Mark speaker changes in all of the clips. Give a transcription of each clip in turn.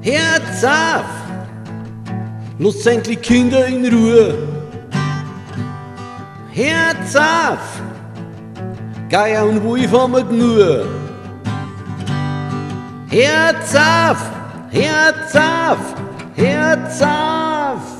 Speaker 1: Herz auf! Lasst endlich Kinder in Ruhe! Herz auf! Geier und Wolf haben wir genug! Herz auf! Herz auf! Herz auf!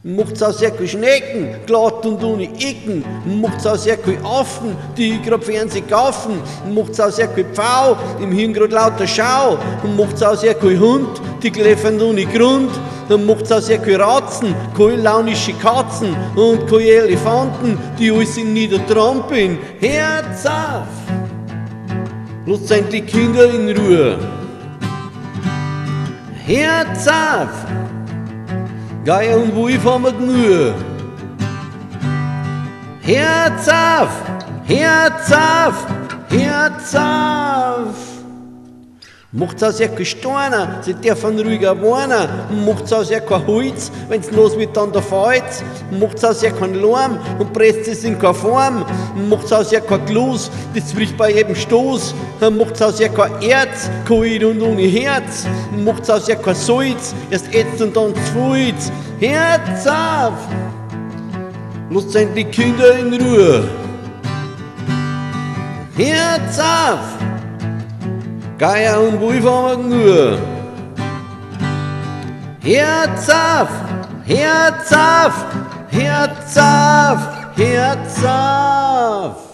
Speaker 1: Macht's aus Erkel Schnecken, glatt und ohne Ecken. Macht's aus Erkel Affen, die grad Fernseh kaufen. Macht's aus Erkel Pfau, im Hirn grad lauter Schau. Macht's aus Erkel Hund, die kläffern ohne Grund. Macht's aus Erkel Ratzen, keine launische Katzen. Und keine Elefanten, die alles in niedertrampeln. Herz auf! Lasst endlich Kinder in Ruhe. Herz auf! Geier und Wolf haben wir genug. Herz auf! Herz auf! Herz auf! Macht's aus Erkel Steiner, sie dürfen ruhiger wohnen. Macht's aus Erkel Holz, wenn's los wird, dann da fällt's. Macht's aus Erkel Lärm und presst es in keine Form. Macht's aus Erkel Glas, das bricht bei jedem Stoß. Macht's aus Erkel Erz, kalt und ohne Herz. Macht's aus Erkel Salz, erst ätzt und dann zfällt. Herz auf! Lasst endlich Kinder in Ruhe. Herz auf! Geier und Wolf haben wir genug. Herz auf! Herz auf! Herz auf! Herz auf!